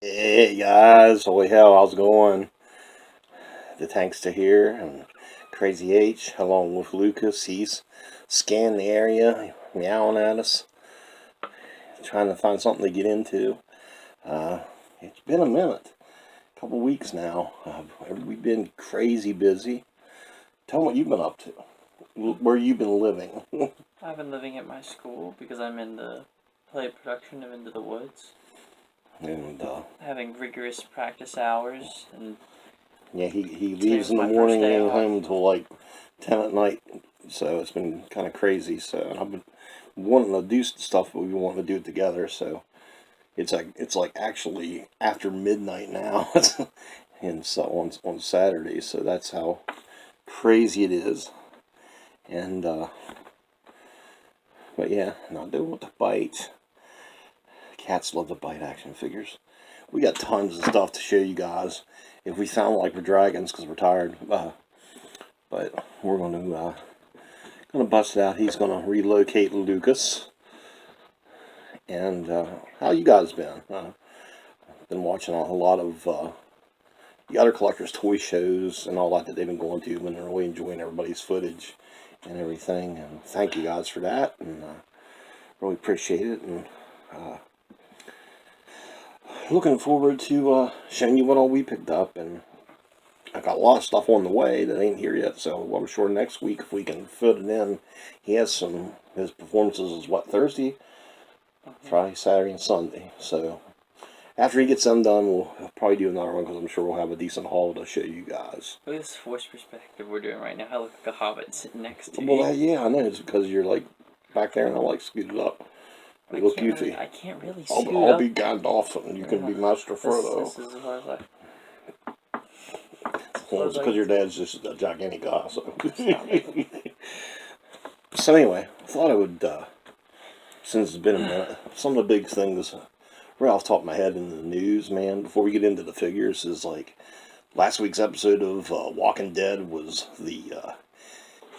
Hey guys, holy hell, how's it going? The tanks to here and Crazy H along with Lucas. He's scanning the area, meowing at us, trying to find something to get into. Uh, it's been a minute, a couple weeks now. We've been crazy busy. Tell me what you've been up to, where you've been living. I've been living at my school because I'm in the play production of Into the Woods. And Having rigorous practice hours, and yeah, he leaves in the morning and ain't home until like 10 at night. So it's been kind of crazy. So I've been wanting to do stuff, but we want to do it together. So it's like actually after midnight now, and so on Saturday. So that's how crazy it is. And but yeah, not doing with the bite. Cats love the bite action figures. We got tons of stuff to show you guys. If we sound like we're dragons because we're tired, but we're gonna bust it out. He's gonna relocate Lucas. And how you guys been? Been watching a lot of the other collectors' toy shows and all that they've been going to. Been really enjoying everybody's footage and everything. And thank you guys for that. And really appreciate it. And looking forward to showing you what all we picked up. And I got a lot of stuff on the way that ain't here yet. So I'm sure next week if we can fit it in. He has his performances is what, Thursday? Friday, Saturday, and Sunday. So after he gets them done, we'll probably do another one because I'm sure we'll have a decent haul to show you guys. Look at this forced perspective we're doing right now. I look like a hobbit sitting next to Well, you. yeah, I know. It's because you're like back there and I like scooted up. You look goofy. I can't really scoot up. I'll be Gandalf and you can be Master Frodo. This is as far as Well, it's because your dad's just a gigantic guy. So, so anyway, I thought I would, since it's been a minute, some of the big things right off the top of my head in the news, man, before we get into the figures, is like last week's episode of Walking Dead was the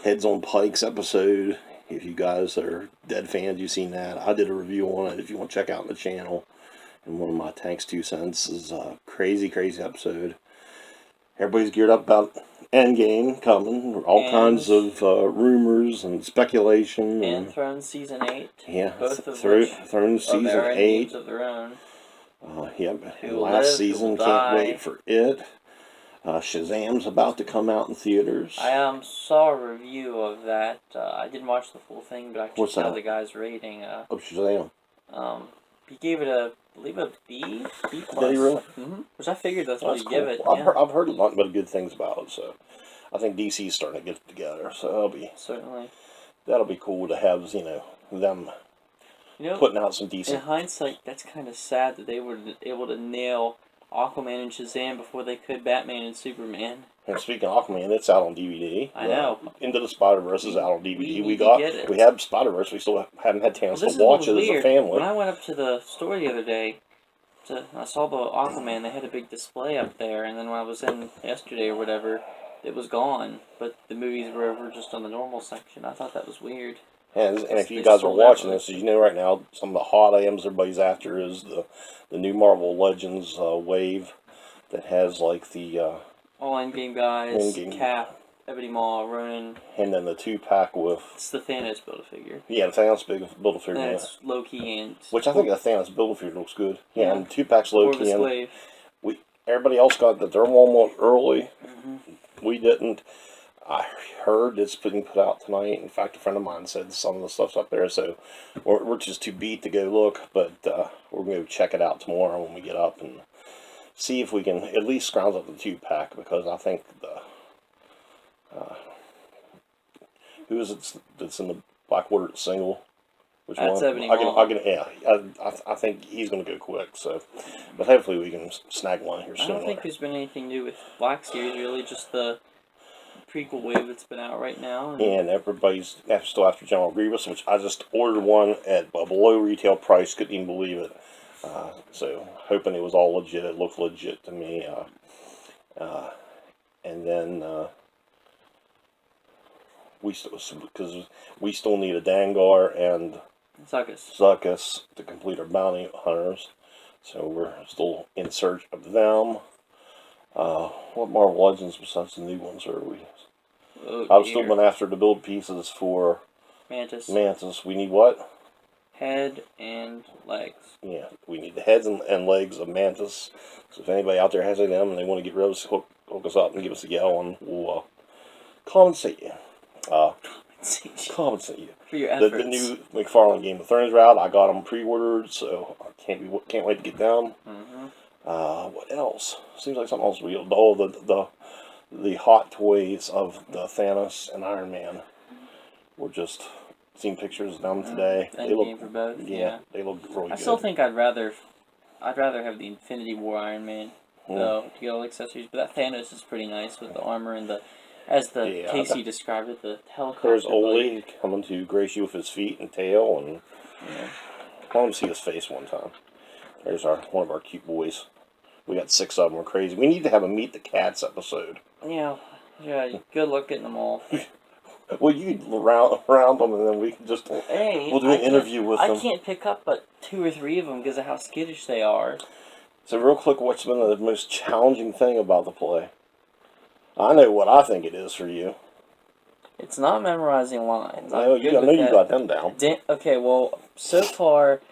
Heads on Pikes episode. If you guys are Dead fans, you've seen that. I did a review on it if you want to check out the channel. And one of my Tanks 2 cents is a crazy, crazy episode. Everybody's geared up about Endgame coming. All kinds of rumors and speculation. And Thrones Season 8. Yeah, both of Thrones Season 8. Of their own. Yep, last season, can't wait for it. Shazam's about to come out in theaters. I saw a review of that. I didn't watch the full thing, but I could tell the guy's rating. Of Shazam. He gave it a B plus. Did he really? Mm-hmm. Which I figured that's what he'd give it. Well, I've heard a lot but good things about it, so I think DC's starting to get it together. So that'll be cool to have them putting out some decent. In hindsight, that's kind of sad that they were able to nail Aquaman and Shazam before they could Batman and Superman. And speaking of Aquaman, it's out on DVD. I know. Into the Spider-Verse is out on DVD. We have Spider-Verse. We still haven't had a chance to watch it as a family. When I went up to the store the other day, I saw the Aquaman. They had a big display up there, and then when I was in yesterday or whatever, it was gone. But the movies were over just on the normal section. I thought that was weird. And if you guys are watching this, you know right now some of the hot items everybody's after is the new Marvel Legends wave that has like the all Endgame guys, Cap, Ebony Maw, Ronan, and then the 2-pack with it's the Thanos Build-A-Figure. Yeah, the Thanos Build-A-Figure. And it's Loki and which I think the Thanos Build-A-Figure looks good. Yeah, and 2-pack's Loki and everybody else got the thermal one early. Mm-hmm. We didn't. I heard it's being put out tonight. In fact, a friend of mine said some of the stuff's up there, so we're just too beat to go look, but we're going to go check it out tomorrow when we get up and see if we can at least scrounge up the 2-pack, because I think who is it that's in the Blackwater single? Which that's one? Ebony Maw. I think he's going to go quick, so, but hopefully we can snag one here soon. I don't think there's been anything new with Black Series, really, just the prequel wave that's been out right now. And everybody's still after General Grievous, which I just ordered one at a below retail price. Couldn't even believe it. So hoping it was all legit. It looked legit to me. And then we still need a Dangar and Zuckuss to complete our bounty hunters. So we're still in search of them. What Marvel Legends besides the new ones are we? Oh, I've still been after the build pieces for Mantis. Mantis. We need what? Head and legs. Yeah, we need the heads and legs of Mantis. So if anybody out there has any of them and they want to get rid of us, hook us up and give us a yell, and we'll compensate you. Compensate you for your efforts. The new McFarlane Game of Thrones route. I got them pre-ordered, so I can't wait to get them. What else? Seems like something else. The hot toys of the Thanos and Iron Man. We're just seeing pictures of them today. They look for both. Yeah, they look really good. I still think I'd rather have the Infinity War Iron Man though to get all the accessories. But that Thanos is pretty nice with the armor and Casey described it, the helicopter. There's Ole coming to grace you with his feet and tail, and I want to see his face one time. There's one of our cute boys. We got 6 of them. We're crazy. We need to have a Meet the Cats episode. Yeah. Good luck getting them all. Well, you round them, and then we can just we'll do an interview with them. I can't pick up but 2 or 3 of them because of how skittish they are. So real quick, what's been the most challenging thing about the play? I know what I think it is for you. It's not memorizing lines. I know you got them down. Okay, well, so far,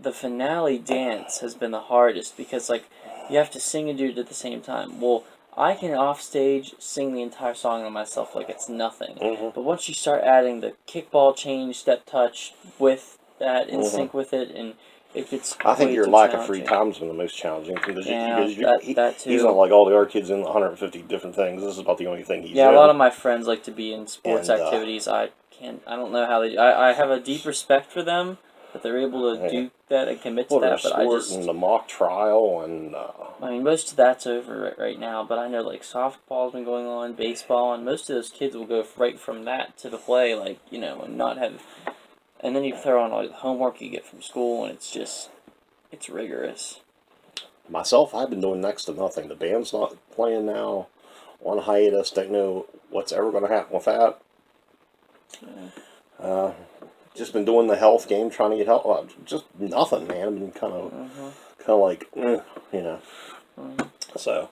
the finale dance has been the hardest because, like, you have to sing and do it at the same time. Well, I can off stage sing the entire song on myself like it's nothing. But once you start adding the kickball change, step touch with that, in sync with it, and it gets I think your lack of free time has been the most challenging because that too. He's not like all the other kids in 150 different things. This is about the only thing he's in. Yeah, a lot of my friends like to be in sports activities. I don't know how they. I have a deep respect for them that they're able to do that and commit to that. But I just and the mock trial and. I mean, most of that's over right now. But I know like softball's been going on, baseball, and most of those kids will go right from that to the play, like and not have. And then you throw on all the homework you get from school, and it's rigorous. Myself, I've been doing next to nothing. The band's not playing now, on hiatus. Don't know what's ever going to happen with that. Just been doing the health game, trying to get help. Just nothing, man. I've been kind of like, So,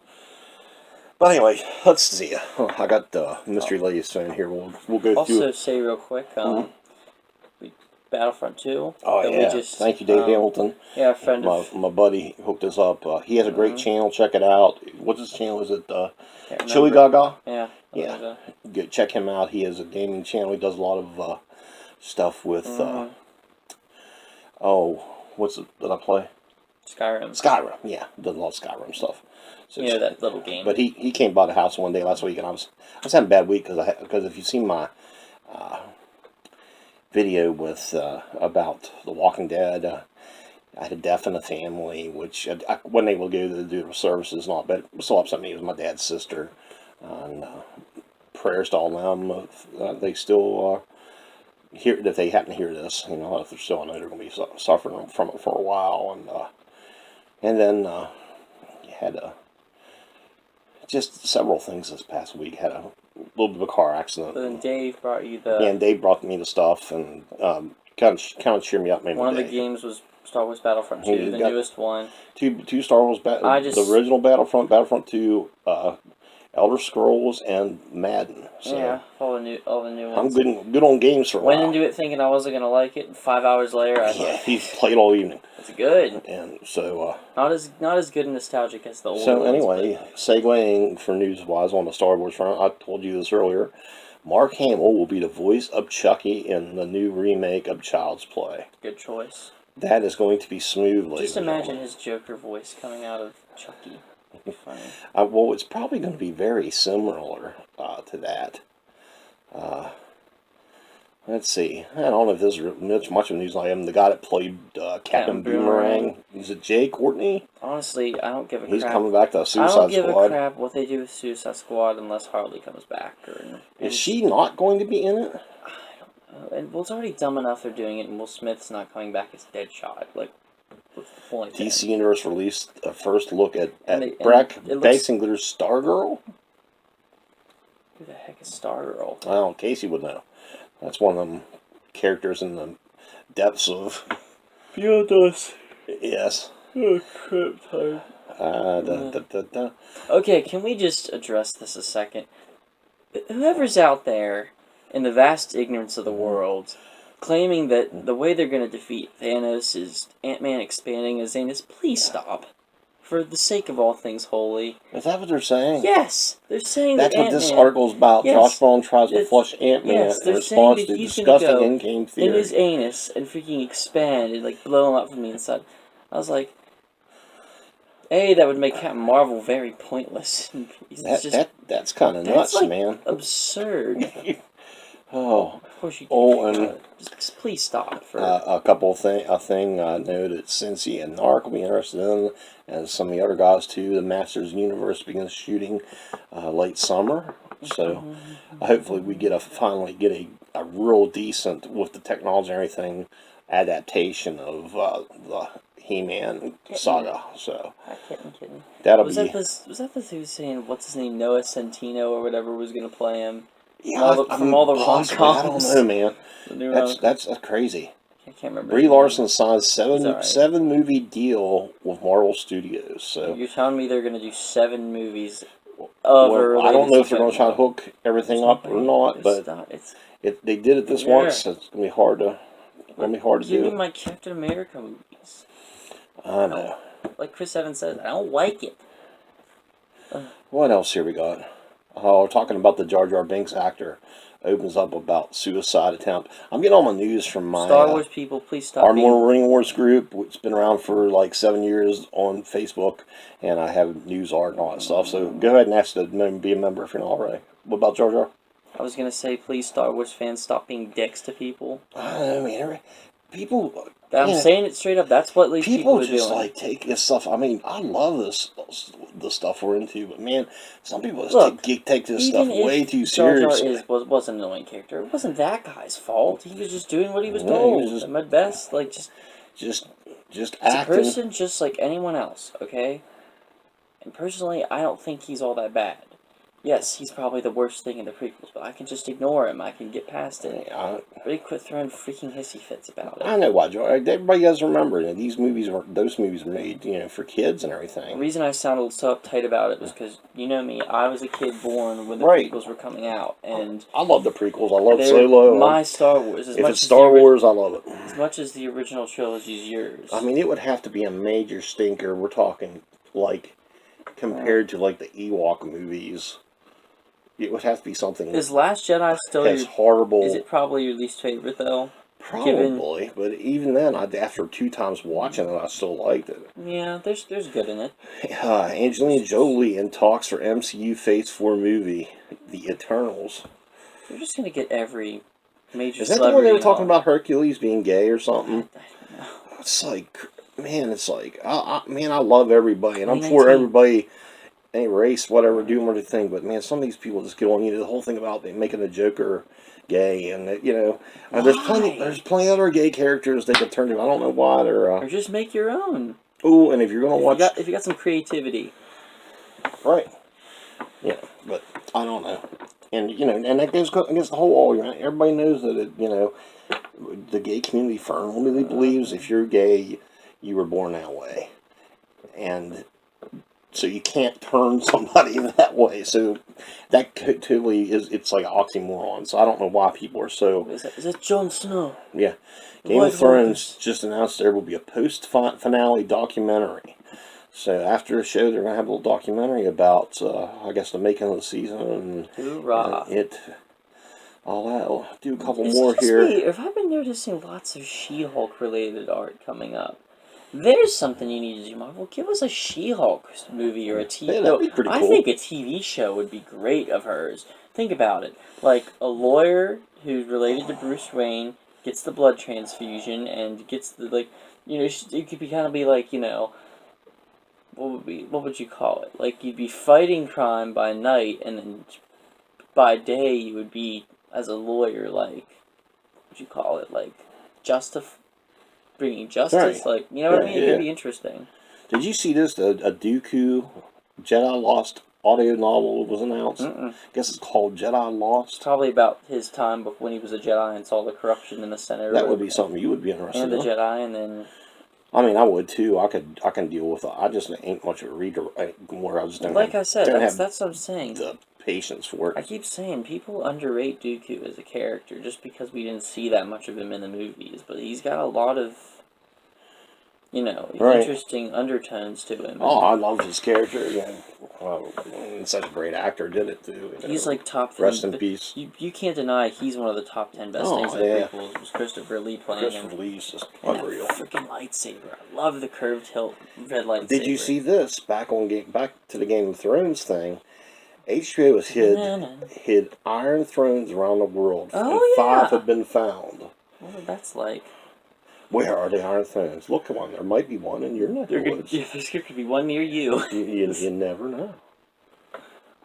but anyway, let's see. I got Mystery Lady's phone here. We'll go through. Also, say real quick. Battlefront 2. Oh, yeah. Thank you, Dave Hamilton. Yeah, a friend my buddy hooked us up. He has a great channel. Check it out. What's his channel? Is it Chili Gaga? Yeah. Yeah. Good. Check him out. He has a gaming channel. He does a lot of stuff with... what's it that I play? Skyrim, yeah. Does a lot of Skyrim stuff. So that little game. But he came by the house one day last week, and I was having a bad week because if you've seen my... video with about The Walking Dead. I had a death in the family, which I wasn't able to go to do the services and all, but it still upset me. It was my dad's sister. And prayers to all them. They still hear, if they happen to hear this, if they're still on it, they're going to be suffering from it for a while. And then you had just several things this past week. Had a little bit of a car accident. But then Dave brought you and Dave brought me the stuff and kind of cheered me up. One of the games was Star Wars Battlefront 2, the newest one. Two Star Wars the original Battlefront 2, Elder Scrolls, and Madden. So yeah, all the new ones. I'm good on games for a while. Went into it thinking I wasn't gonna like it, and 5 hours later, I thought he's played all evening. It's good. And so not as good and nostalgic as the old. So anyway, segueing for news wise on the Star Wars front, I told you this earlier. Mark Hamill will be the voice of Chucky in the new remake of Child's Play. Good choice. That is going to be smooth. Just imagine his Joker voice coming out of Chucky. Funny. Well, it's probably going to be very similar to that. Let's see. I don't know if this is much of a news item. The guy that played Captain Boomerang, is it Jay Courtney? Honestly, I don't give a crap. He's coming back to Suicide Squad. I don't give a crap what they do with Suicide Squad unless Harley comes back. Is she not going to be in it? I don't know. And it's already dumb enough they're doing it, and Will Smith's not coming back as Deadshot. Like, what's the point? DC Universe released a first look at Breck Basingler's Stargirl. Who the heck is Stargirl? Well, Casey would know. That's one of them characters in the depths of... Piotas. Yes. Oh, crap time. Okay, can we just address this a second? Whoever's out there in the vast ignorance of the world claiming that the way they're going to defeat Thanos is Ant-Man expanding his anus, please stop. For the sake of all things holy. Is that what they're saying? Yes! They're saying that's that what this article's about. Yes, Josh Brolin tries to flush Ant-Man in response to disgusting in-game theory. In his anus and freaking expand and like blow him up from the inside. I was like, A, that would make Captain Marvel very pointless. That's kind of nuts, like, man. Absurd. Oh. Of course you and just please stop. For a thing I know that Cincy and Narc will be interested in, and some of the other guys too. The Masters Universe begins shooting late summer, so hopefully we finally get a real decent, with the technology and everything, adaptation of the He-Man saga. So that'll was that the who was saying what's his name, Noah Centino or whatever was going to play him? Yeah, from all the rom-coms. I don't know, man. That's crazy. I can't remember. Brie Larson signed seven movie deal with Marvel Studios. So you're telling me they're going to do 7 movies of well, I don't know if they're going to try to hook everything up or not, but they did it this once. So it's going to be hard to do. Give me my Captain America movies. I know. Like Chris Evans says, I don't like it. What else here we got? Oh, we're talking about the Jar Jar Binks actor opens up about suicide attempt. I'm getting all my news from my Star Wars people. Please stop. Our Marine Wars group, which has been around for like 7 years on Facebook, and I have news art and all that stuff. So go ahead and ask to be a member if you're not already. What about Jar Jar? I was gonna say, please, Star Wars fans, stop being dicks to people. I mean, people. I'm saying it straight up. That's what these people are doing. Just like take this stuff. I mean, I love the stuff we're into, but man, some people just take this stuff way too seriously. Jar Jar was an annoying character. It wasn't that guy's fault. He was just doing what he was told. He was just, at best, like just acting. A person just like anyone else. Okay. And personally, I don't think he's all that bad. Yes, he's probably the worst thing in the prequels, but I can just ignore him. I can get past it. Really quit throwing freaking hissy fits about it. I know why, Joe. Everybody has to remember that those movies were made, for kids and everything. The reason I sounded so uptight about it was because, you know me, I was a kid born when the prequels were coming out, and I love the prequels. I love Solo. My Star Wars. If it's Star Wars, I love it. As much as the original trilogy is yours. I mean, it would have to be a major stinker. We're talking like compared to like the Ewok movies. It would have to be something. Is Last Jedi still horrible? Is it probably your least favorite though? Probably, but even then, after 2 times watching it, I still liked it. Yeah, there's good in it. Angelina Jolie in talks for MCU Phase 4 movie, The Eternals. They're just gonna get every major. Is that the one they were talking about Hercules being gay or something? I don't know. It's like, man, I love everybody, and I'm for everybody. Any race, whatever, do what they think, but man, some of these people just get on the whole thing about making the Joker gay, and there's plenty of other gay characters they could turn to. I don't know why or just make your own. Oh, and if you're gonna watch, if you got some creativity, right? Yeah, but I don't know, and and that goes against the whole argument. Everybody knows that the gay community firmly believes if you're gay, you were born that way, and so you can't turn somebody that way. So that totally it's like an oxymoron. So I don't know why people are so. Is that Jon Snow? Yeah, Game of Thrones just announced there will be a post-finale documentary. So after the show, they're gonna have a little documentary about I guess the making of the season and all that. I'll do a couple more here. Have I been noticing lots of She-Hulk related art coming up? There's something you need to do, Marvel. Give us a She-Hulk movie or a TV. Yeah, that'd be pretty cool. I think a TV show would be great of hers. Think about it. Like a lawyer who's related to Bruce Wayne gets the blood transfusion and gets the it could be like what would you call it? Like you'd be fighting crime by night, and then by day you would be as a lawyer like what'd you call it? Like bringing justice, right. What I mean? It'd be interesting. Did you see this? A Dooku Jedi Lost audio novel was announced. I guess it's called Jedi Lost. Probably about his time when he was a Jedi and saw the corruption in the center. That would be something you would be interested in. And the Jedi, and then I mean, I would too. I can deal with it. I just ain't much of a reader anymore. I just don't Like have, I said, don't have that's what I'm saying. the patience for I it. keep saying people underrate Dooku as a character just because we didn't see that much of him in the movies, but he's got a lot of, Right. interesting undertones to him. Oh, I love his character. Yeah, and such a great actor did it too. He's like top 10. Rest in peace. You can't deny he's one of the top 10 best things in the prequels was Christopher Lee playing him. Christopher Lee's just And unreal. that freaking lightsaber. I love the curved hilt red lightsaber. Did you see this back to the Game of Thrones thing? HBO has hid Iron Thrones around the world, Oh, and 5 have been found. What that's like? Where are the Iron Thrones? Look, come on, there might be one in your neck of the woods. There's going to be one near you. You never know.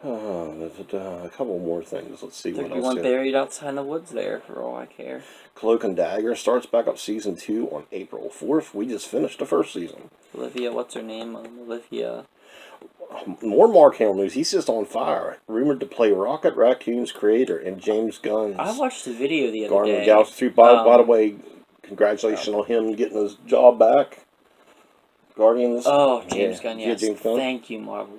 A couple more things. Let's see There what could be else. one buried outside the woods there, for all I care. Cloak and Dagger starts back up season 2 on April 4th. We just finished the first season. Olivia, what's her name? Olivia. More Mark Hamill news. He's just on fire. Rumored to play Rocket Raccoon's creator in James Gunn's I watched the video the other Guardians of day. the Galaxy 3. By the way, congratulations on him getting his job back. Guardians. Oh, James Gunn, Yeah, yes. James Gunn. Thank you, Marvel.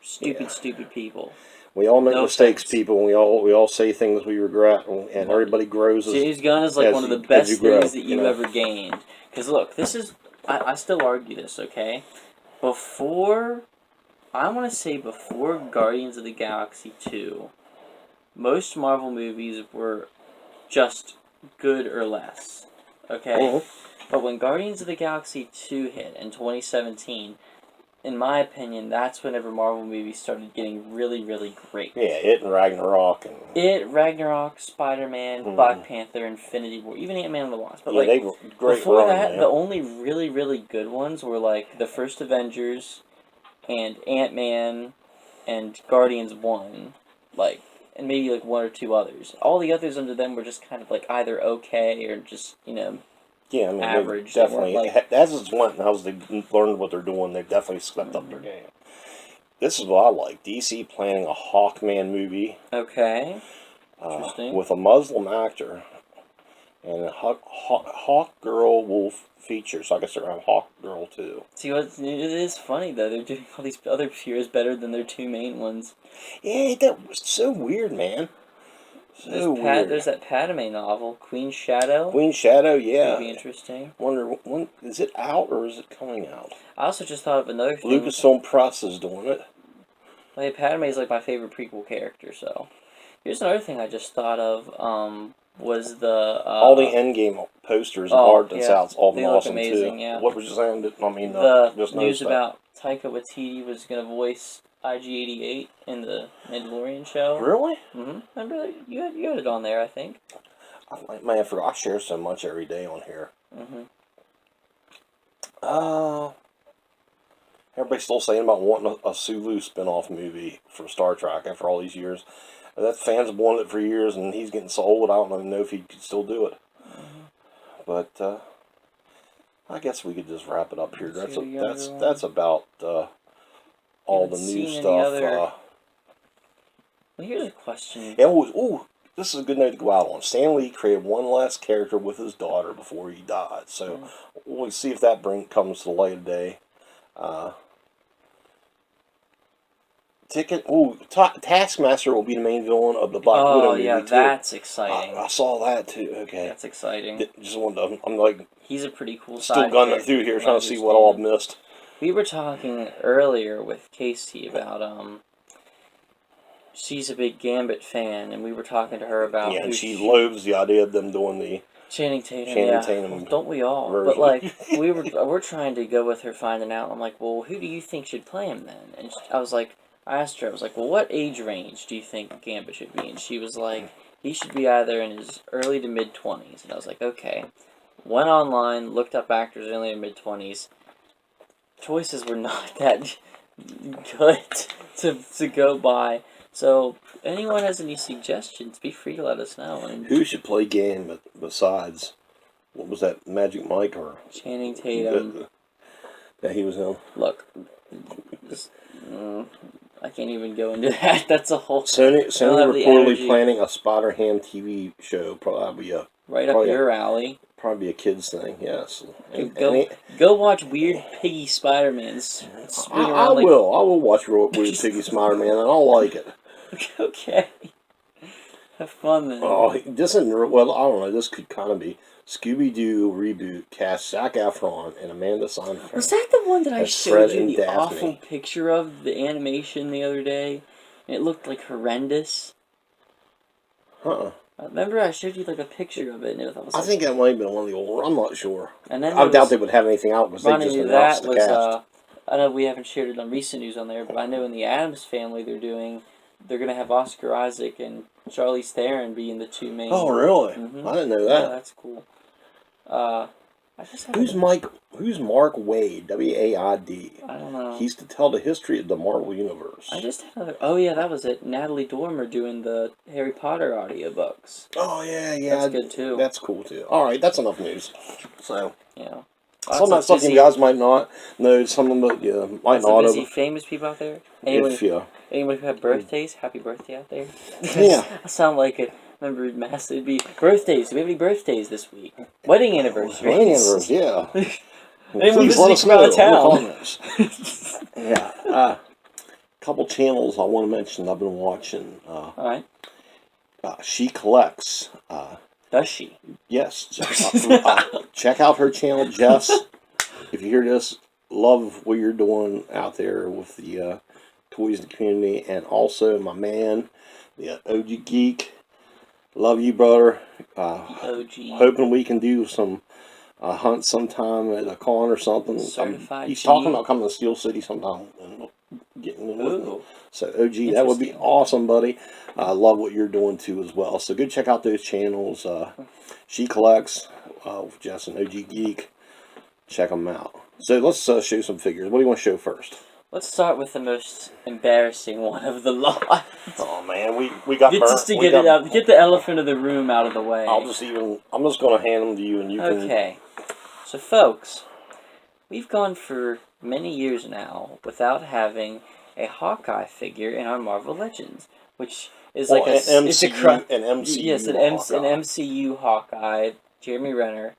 Stupid people. We all make No mistakes, offense. people. And we all say things we regret, and everybody grows. James Gunn is like one of the best things that you've ever gained. Because look, this is, I still argue this, okay? I want to say before Guardians of the Galaxy 2, most Marvel movies were just good or less, okay? Mm-hmm. But when Guardians of the Galaxy 2 hit in 2017, in my opinion, that's whenever Marvel movies started getting really, really great. Yeah, it and Ragnarok. Ragnarok, Spider-Man, Black Panther, Infinity War, even Ant-Man and the Wasp. But they were great. Before that, the only really, really good ones were like the first Avengers and Ant-Man and Guardians 1. And maybe like one or two others. All the others under them were just kind of like either okay or just, yeah, I mean, average. Definitely. As it's went and as they've learned what they're doing, they've definitely stepped up their game. This is what I like. DC planning a Hawkman movie. Okay. Interesting. With a Muslim actor. And a Hawk Girl will feature, so I guess they're going to have Hawk Girl too. See, it is funny though. They're doing all these other heroes better than their two main ones. Yeah, that was so weird, man. Weird. There's that Padme novel, Queen Shadow. Queen Shadow, yeah. Would be interesting. Wonder when is it out or is it coming out? I also just thought of another thing. Lucasfilm Press is doing it. Like Padme is like my favorite prequel character. So here's another thing I just thought of. Was the all the Endgame posters and art that's out all they awesome look amazing, too. Yeah. What was you saying? The just news about Taika Waititi was going to voice IG-88 in the Mandalorian show. Really? Mm-hmm. Remember that? You had it on there, I think. Man, I forgot. I share so much every day on here. Mm-hmm. Everybody's still saying about wanting a Sulu spin-off movie for Star Trek after all these years. That fans have wanted it for years, and he's getting so old. I don't even know if he could still do it. Mm-hmm. But I guess we could just wrap it up here. That's about all the new stuff. Well, here's a question. This is a good note to go out on. Stan Lee created one last character with his daughter before he died. So we'll see if that comes to the light of day. Taskmaster will be the main villain of the Black Widow movie. Oh yeah, that's exciting. I saw that too. Okay, that's exciting. Just wanted to, I'm like, he's a pretty cool. Still gunning through here, trying to see what all I've missed. We were talking earlier with Casey about she's a big Gambit fan, and we were talking to her about and she loathes the idea of them doing the Channing Tatum. Tatum. Don't we all? Version. But like we're trying to go with her finding out. I'm like, well, who do you think should play him then? And I asked her, I was like, well, what age range do you think Gambit should be? And she was like, he should be either in his early to mid-20s. And I was like, okay. Went online, looked up actors early to mid-20s. Choices were not that good to go by. So, anyone has any suggestions, be free to let us know. And who should play Gambit besides, what was that, Magic Mike or Channing Tatum? That he was in. Look, I can't even go into that. That's a whole... Sony reportedly planning a Spider-Ham TV show, probably a right up your alley. Probably be a kid's thing, yes. Go watch Weird Piggy Spider-Man's. I will watch Weird Piggy Spider-Man, and I'll like it. Okay. Have fun then. Oh, this isn't well. I don't know. This could kind of be Scooby-Doo reboot. Cast Zac Efron and Amanda Seyfried. Was that the one that I showed you the awful picture of the animation the other day? And it looked like horrendous. Remember I showed you like a picture of it, and I think that might have been one of the old. I'm not sure. And then I doubt they would have anything out because they just announced the cast. I know we haven't shared it on recent news on there, but I know in the Addams Family they're gonna have Oscar Isaac and Charlize Theron being the two main. Oh really? Mm-hmm. I didn't know that. Yeah, that's cool. Who's Mark Waid? W-A-I-D. I don't know. He's to tell the history of the Marvel Universe. I just had another. Oh yeah, that was it. Natalie Dormer doing the Harry Potter audiobooks. Oh yeah. That's good too. That's cool too. All right, that's enough news. So yeah. Some of that stuff you guys might not know. Some of it might not. Busy famous people out there. Anyone who had birthdays, happy birthday out there. Yeah. I sound like it. Remember, Master, it'd be birthdays. Do we have any birthdays this week? Wedding anniversaries. Wedding anniversaries, yeah. Anyone visiting from out of town? Yeah. Couple channels I want to mention I've been watching. All right. She Collects. Does she? Yes. Check out her channel, Jess. If you hear this, love what you're doing out there with the toys in the community. And also my man, the OG Geek. Love you, brother. OG. Hoping we can do some hunt sometime at a con or something. He's talking about coming to Steel City sometime and getting in with me. So OG, that would be awesome, buddy. I love what you're doing too as well. So go check out those channels. She Collects with Jess and OG Geek. Check them out. So let's show some figures. What do you want to show first? Let's start with the most embarrassing one of the lot. Oh man, we got just to get it out. Get the elephant of the room out of the way. I'm just going to hand them to you, and you can. Okay. So, folks, we've gone for many years now without having a Hawkeye figure in our Marvel Legends, which is like an MCU Hawkeye, Jeremy Renner,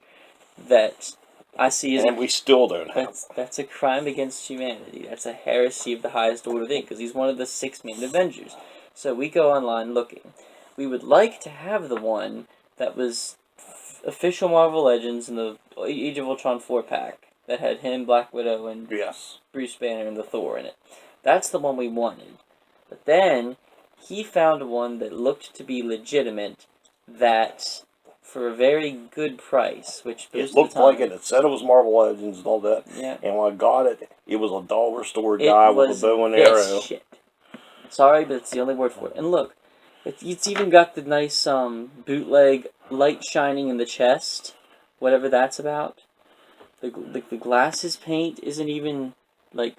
that I see as we still don't have. That's a crime against humanity. That's a heresy of the highest order thing, because he's one of the 6 main Avengers. So we go online looking. We would like to have the one that was official Marvel Legends in the Age of Ultron 4-pack that had him, Black Widow, and Bruce Banner and the Thor in it. That's the one we wanted. But then he found one that looked to be legitimate that, for a very good price, which it looked like it. It said it was Marvel Legends and all that. Yeah. And when I got it, it was a dollar store guy with a bow and arrow. Shit. Sorry, but it's the only word for it. And look, it's even got the nice bootleg light shining in the chest, whatever that's about. The glasses paint isn't even like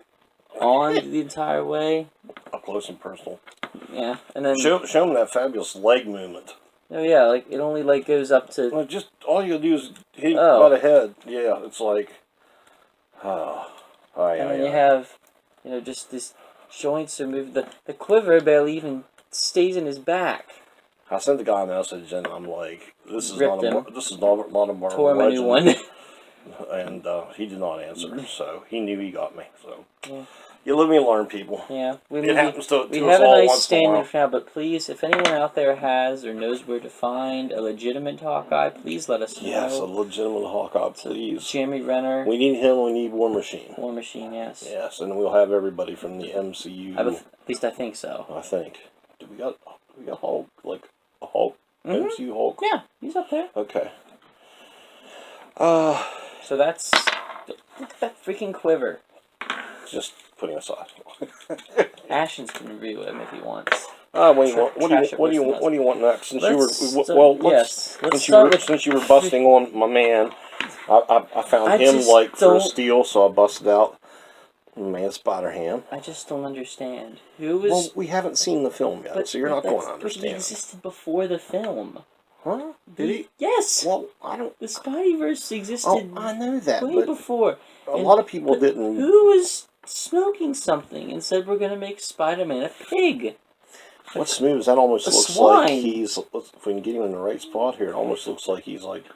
on the entire way. Up close and personal. Yeah, and then show them that fabulous leg movement. Oh yeah, like it only like goes up to. Well, just all you do is hit by the head. Yeah, it's like. And then you have, just this joints are moved. The quiver barely even stays in his back. I sent the guy a message and I'm like, this is not a Marvel Tore him a new one. And he did not answer, so he knew he got me. So you live and learn, people. Yeah, it happens to we us have all a nice once in a standard while. for now, but please, if anyone out there has or knows where to find a legitimate Hawkeye, please let us know. Yes, a legitimate Hawkeye, please. Jeremy Renner. We need him. We need War Machine. War Machine, yes. Yes, and we'll have everybody from the MCU. At least I think so. I think. We got Hulk, like a Hulk, MCU Hulk. Yeah, he's up there. Okay. So that's look at that freaking quiver. Just putting aside. Ashens can review him if he wants. What do you want next? Since since you were busting on my man, I found him for a steal, so I busted out Man Spider-Ham. I just don't understand. Who was? Well, we haven't seen the film yet, so you're not going to understand. But he existed before the film. Huh? Did he? Yes. Well, I don't. The Spideyverse existed. Oh, I know that. Way before. A lot of people didn't. Who was smoking something and said we're going to make Spider-Man a pig? What's smooth is that almost A looks swine. like he's. If we can get him in the right spot here, it almost looks like he's like.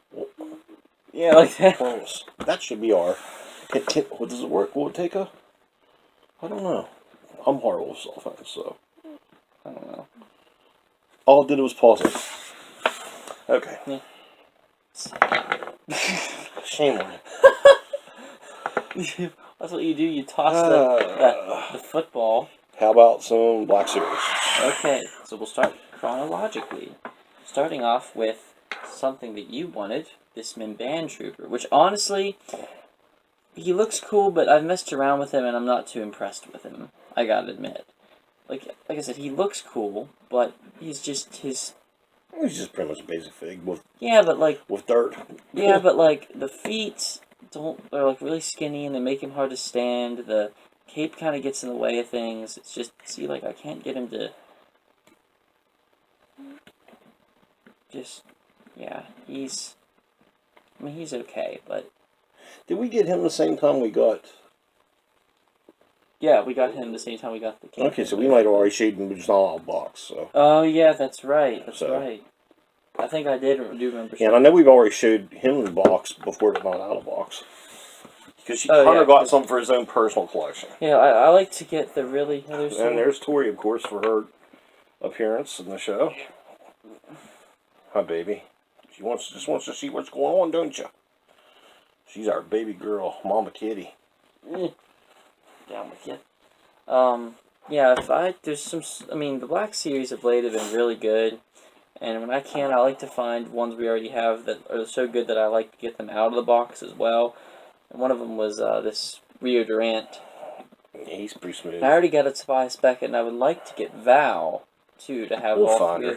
Yeah, like that. That should be our. What does it work? Will it take a? I don't know. I'm horrible with cell phones, so. I don't know. All it did was pause it. Okay. Yeah. Shame on you. That's what you do. You toss the football. How about some Black Series? Okay, so we'll start chronologically. Starting off with something that you wanted, this Mimban Trooper, which honestly, he looks cool, but I've messed around with him and I'm not too impressed with him. I gotta admit. Like I said, he looks cool, but he's just He's just pretty much a basic fig with with dirt. Yeah, but like the feet are like really skinny and they make him hard to stand. The cape kind of gets in the way of things. It's just like I can't get him to. He's okay, but. Did we get him the same time we got? Yeah, we got him the same time we got the cape. Okay, so we might have already shaded him, but just not out of the box. So. Oh yeah, that's right. That's right. I think I do remember. Yeah, and I know we've already showed him in the box before it got out of the box. Because Hunter got some for his own personal collection. Yeah, I like to get the really. And there's Tori, of course, for her appearance in the show. Hi, baby. She just wants to see what's going on, don't you? She's our baby girl, Mama Kitty. Down with you. Yeah, the Black Series of late have been really good. And when I can, I like to find ones we already have that are so good that I like to get them out of the box as well. And one of them was this Rio Durant. Yeah, he's pretty smooth. I already got a Tobias Beckett, and I would like to get Val, too, to have all three.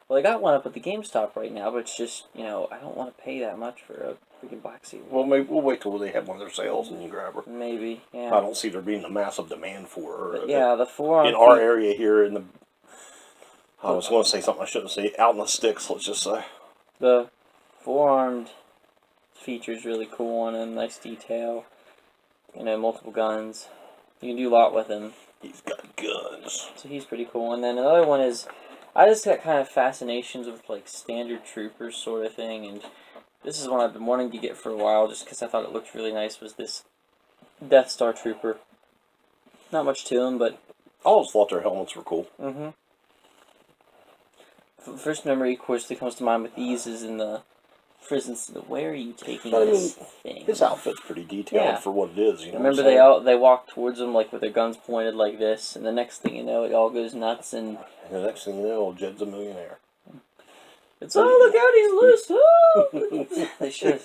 Well, I got one up at the GameStop right now, but it's just, I don't want to pay that much for a freaking Black Series. Well, maybe we'll wait till they have one of their sales and you grab her. Maybe, yeah. I don't see there being a massive demand for her. But yeah, the forearm in our area here in the... I was going to say something I shouldn't say. Out in the sticks, let's just say. The forearmed feature's really cool on him. Nice detail. Multiple guns. You can do a lot with him. He's got guns. So he's pretty cool. And then another one is... I just got kind of fascinations with, like, standard troopers sort of thing. And this is one I've been wanting to get for a while just because I thought it looked really nice, was this Death Star Trooper. Not much to him, but... I always thought their helmets were cool. Mm-hmm. First memory, of course, that comes to mind with these is in the prison. Where are you taking this thing? His outfit's pretty detailed for what it is. Remember, they walk towards him like with their guns pointed like this, and the next thing you know, it all goes nuts. And the next thing you know, old Jed's a millionaire. It's look out, he's loose. Oh! They should.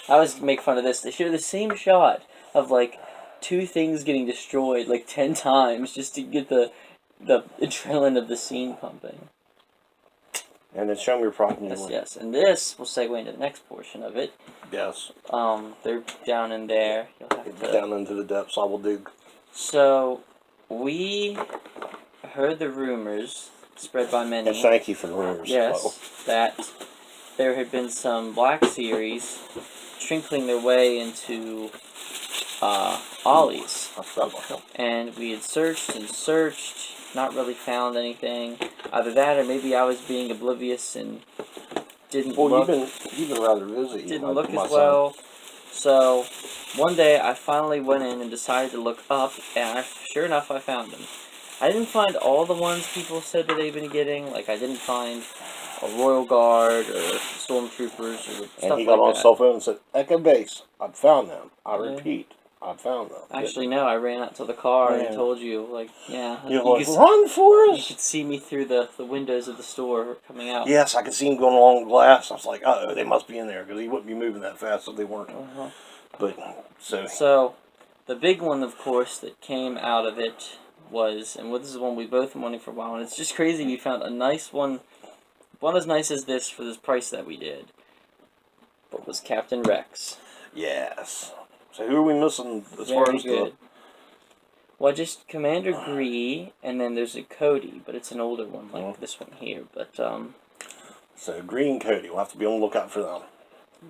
I always make fun of this. They should have the same shot of like two things getting destroyed like 10 times just to get the adrenaline of the scene pumping. And then show me your problem. Yes. And this will segue into the next portion of it. Yes. They're down in there. You'll have to... Down into the depths, I will dig. So, we heard the rumors spread by many. And thank you for the rumors. Yes, that there had been some Black Series trickling their way into Ollie's. And we had searched and searched. Not really found anything. Either that, or maybe I was being oblivious and didn't look. You've been rather busy. Didn't look as well. So one day I finally went in and decided to look up, and sure enough, I found them. I didn't find all the ones people said that they've been getting. Like I didn't find a Royal Guard or Stormtroopers or stuff like that. And he got on his cell phone and said, "Echo Base, I found them. I repeat." I found them. Actually, no. I ran out to the car and told you, like, yeah. You're like, run for us! You could see me through the windows of the store coming out. Yes, I could see him going along the glass. I was like, uh-oh, they must be in there, because he wouldn't be moving that fast if they weren't. But, So, the big one, of course, that came out of it was, and this is one we both been wanting for a while, and it's just crazy we found a nice one as nice as this for this price that we did. But was Captain Rex. Yes. So who are we missing as far as the... Well, just Commander Gree, and then there's a Cody, but it's an older one, like this one here. But So Gree and Cody, we'll have to be on the lookout for them.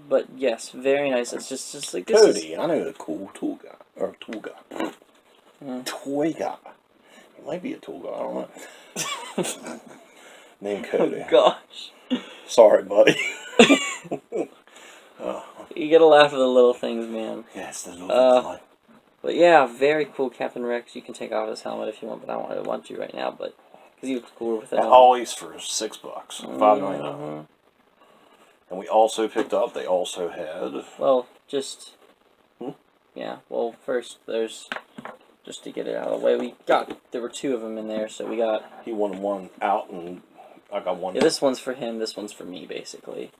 But yes, very nice. It's just like this Cody, I know the cool tool guy. Or tool guy. Toy guy. He might be a tool guy. I don't know. Named Cody. Oh, gosh. Sorry, buddy. You gotta laugh at the little things, man. Yes, the little things. But yeah, very cool Captain Rex. You can take off his helmet if you want, but I don't want to right now. But because he looks cooler with it on. Always for $6, $5.99. Mm-hmm. And we also picked up. They also had. Well, just Hmm? yeah. Well, first there's just to get it out of the way. There were 2 of them in there, so we got. He won one out, and I got one. Yeah, this one's for him. This one's for me, basically.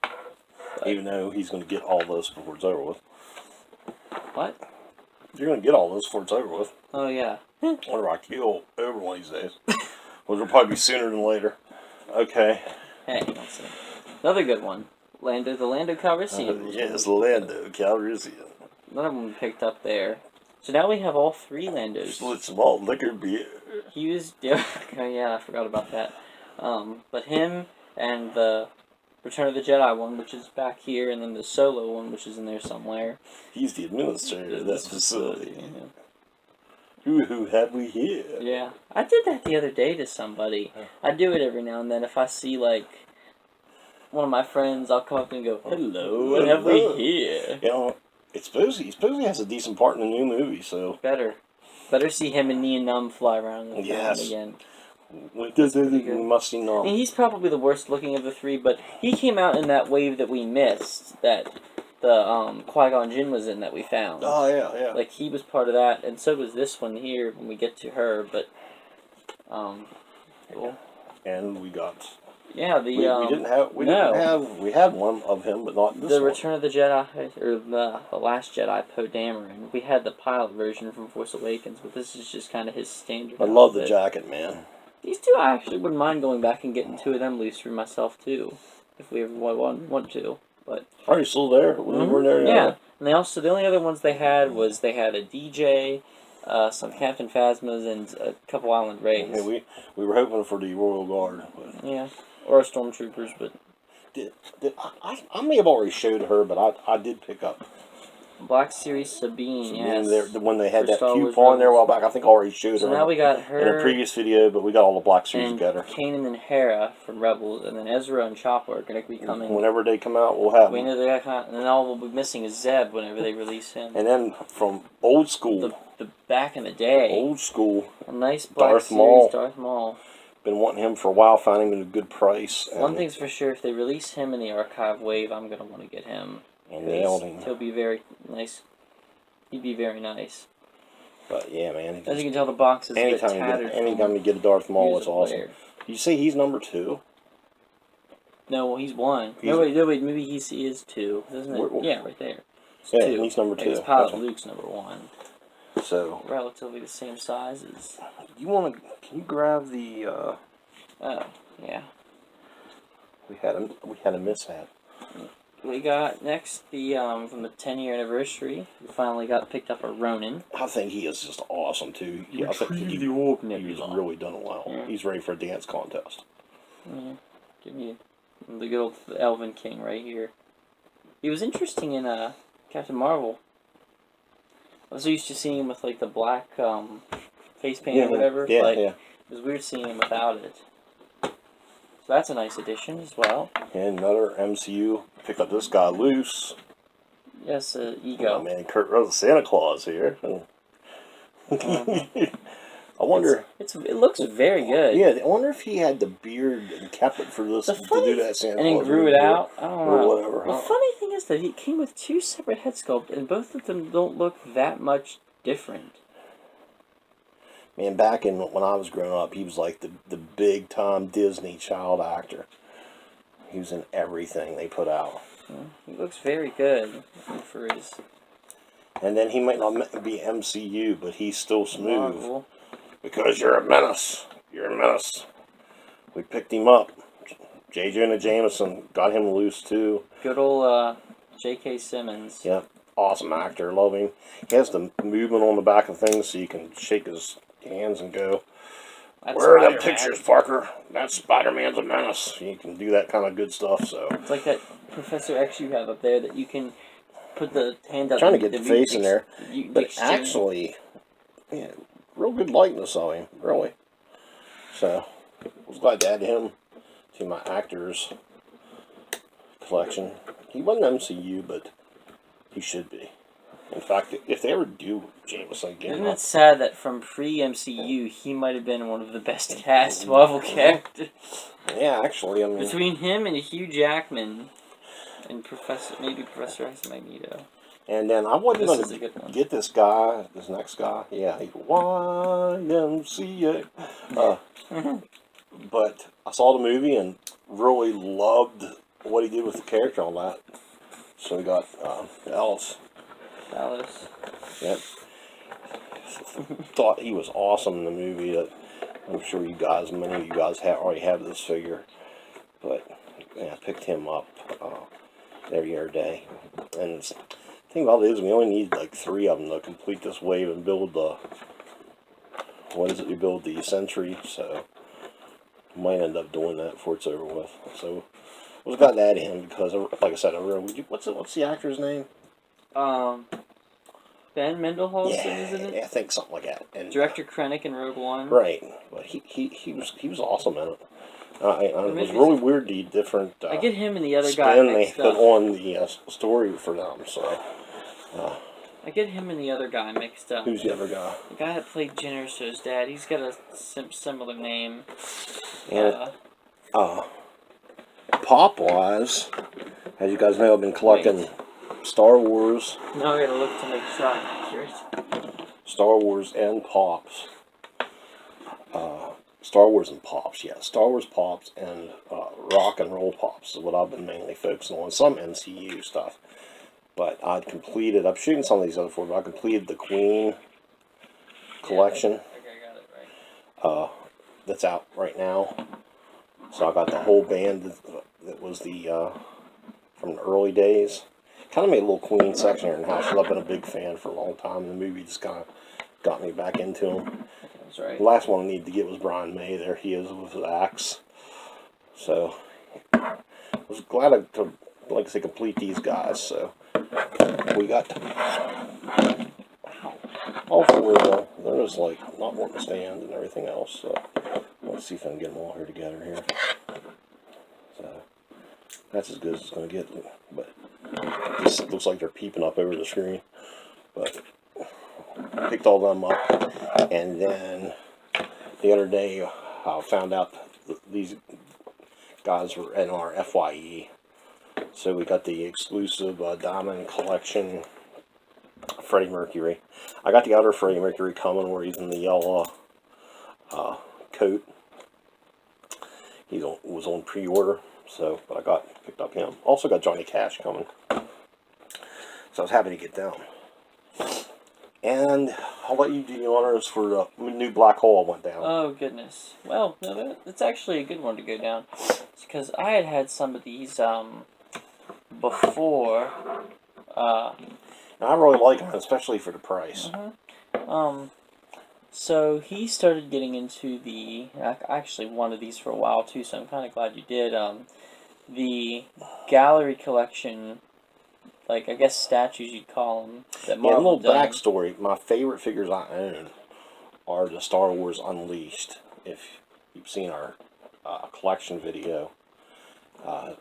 But, even though he's going to get all this before it's over with. What? You're going to get all this before it's over with. Oh yeah. Whenever I kill over one of these days. Which will probably be sooner than later. Okay. Hey, that's it. Another good one. The Lando Calrissian. Yes, Lando Calrissian. Another one picked up there. So now we have all 3 Landos. Split small liquor beer. He was oh yeah, I forgot about that. But him and the Return of the Jedi one, which is back here, and then the Solo one, which is in there somewhere. He's the administrator of that facility. Yeah. Who have we here? Yeah, I did that the other day to somebody. I do it every now and then. If I see like one of my friends, I'll come up and go, "Hello, what have we here?" You know, he supposedly has a decent part in the new movie, so Better see him and Nien Nunb fly around the yes. again. Musty Nom. I mean, he's probably the worst looking of the 3, but he came out in that wave that we missed, that the Qui-Gon Jinn was in that we found. Oh yeah, yeah. Like he was part of that, and so was this one here when we get to her. But cool. And we got. Yeah, we had one of him, but not this the one. Return of the Jedi, or the Last Jedi, Poe Dameron. We had the pilot version from Force Awakens, but this is just kind of his standard. I love the jacket, man. These 2, I actually wouldn't mind going back and getting 2 of them loose for myself too, if we ever want to. But are you still there? We're there now. Yeah, and they also, the only other ones they had was they had a DJ, some Captain Phasmas, and a couple Island Rays. Yeah, we were hoping for the Royal Guard. But yeah, or Stormtroopers, but I may have already showed her, but I did pick up Black Series Sabine. Yes, when they had For that Star Wars coupon there a while Rebels. back. I think I already showed So her. now we got her in a previous video, but we got all the Black Series and together. Kanan and Hera from Rebels, and then Ezra and Chopper are going to be coming. Whenever they come out, we'll have We them. know they're gonna, and then all we'll be missing is Zeb whenever they release him. And then from old school, The back in the day, old school, a nice Black Darth Series Maul. Darth Maul. Been wanting him for a while, finding him at a good price. One thing's for sure, if they release him in the archive wave, I'm gonna want to get him. And nailed him. He'll be very nice. He'd be very nice. But yeah, man. As you can tell, the box is a bit tattered. Anytime you get a Darth Maul, it's awesome. Player. You say he's number 2? No, well, he's 1. He's No, wait, maybe he is 2, isn't it? Yeah, right there. It's Yeah, 2. he's number 2. His pilot Luke's number 1. So Relatively the same size as. you want to? Can you grab the? Oh, yeah. We had a mishap. We got next the from the 10-year anniversary. We finally got picked up a Ronin. I think he is just awesome too. I think he's really done well. Yeah. He's ready for a dance contest. Yeah, give me the good old Elven King right here. He was interesting in Captain Marvel. I was used to seeing him with like the black face paint or whatever. Yeah, like, yeah. It was weird seeing him without it. So that's a nice addition as well. And another MCU. Pick up this guy loose. Yes, Ego. Oh man, Kurt Russell, Santa Claus here. I wonder. It looks very good. Yeah, I wonder if he had the beard and kept it for this to do that Santa and Claus. he grew it out. I don't know. Or whatever. The funny thing is that he came with 2 separate head sculpts, and both of them don't look that much different. Man, back in when I was growing up, he was like the big time Disney child actor. He was in everything they put out. He looks very good for his. And then he might not be MCU, but he's still smooth. Marvel. Because you're a menace. You're a menace. We picked him up. J. Jonah Jameson got him loose too. Good old J.K. Simmons. Yeah, awesome actor. Love him. He has the movement on the back of things so you can shake his hands and go, That's "Where are them Spider-Man. pictures, Parker? That Spider-Man's a menace." You can do that kind of good stuff. So It's like that Professor X you have up there that you can put the hand up. trying to get the face in there, but exchange. actually, yeah, real good likeness of him. Really. So I was glad to add him to my actors collection. He wasn't MCU, but he should be. In fact, if they ever do Jameson again, Isn't it sad that from pre-MCU, he might have been one of the best cast Marvel characters? yeah, actually, I mean, Between him and Hugh Jackman and Professor X Magneto. and then I wasn't This going is a good to one. get this next guy. Yeah, he's YMCA. But I saw the movie and really loved what he did with the character on that. So we got Alice. Alice. Yep. Thought he was awesome in the movie. I'm sure many of you guys already have this figure. But yeah, I picked him up every other day. And the thing about it is we only need like 3 of them to complete this wave and build the... We build the Sentry, so... might end up doing that before it's over with. So I was glad to add him because, like I said, what's the actor's name? Ben Mendelsohn, isn't it? Yeah, I think something like that. And Director Krennic in Rogue One. right, but he was awesome in it. It was really weirdly different. I get him and the other guy spin they mixed put up. on the story for them. So I get him and the other guy mixed up. who's the other guy? The guy that played Jenner's dad. He's got a similar name. And pop wise, as you guys know, I've been collecting Star Wars. Now I gotta look to make sure I'm accurate. Star Wars and Pops. Star Wars and Pops, yeah. Star Wars Pops and Rock and Roll Pops is what I've been mainly focusing on. Some MCU stuff. But I'm shooting some of these other 4, but I completed the Queen collection. Okay, I got it right. That's out right now. So I got the whole band that was from the early days. Kind of made a little Queen section here in the house because I've been a big fan for a long time. The movie just kind of got me back into him. That's right. The last one I needed to get was Brian May. There he is with his axe. So I was glad to, like I say, complete these guys. So we got all 4 of them. They're just like not wanting to stand and everything else. So let's see if I can get them all here together here. So that's as good as it's going to get. But it just looks like they're peeping up over the screen. But picked all them up, and then the other day I found out these guys were in our FYE, so we got the exclusive Diamond Collection Freddie Mercury. I got the other Freddie Mercury coming where he's in the yellow coat. He was on pre-order, so but I picked up him. Also got Johnny Cash coming, so I was happy to get them. And I'll let you do the honors for the new black hole I went down. Oh, goodness. Well, no, that's actually a good one to go down. Because I had some of these before. And I really like them, especially for the price. So he started getting into I actually wanted these for a while too, so I'm kind of glad you did. The gallery collection, like I guess statues you'd call them. That Yeah, a Marvel little backstory. My favorite figures I own are the Star Wars Unleashed. If you've seen our collection video, I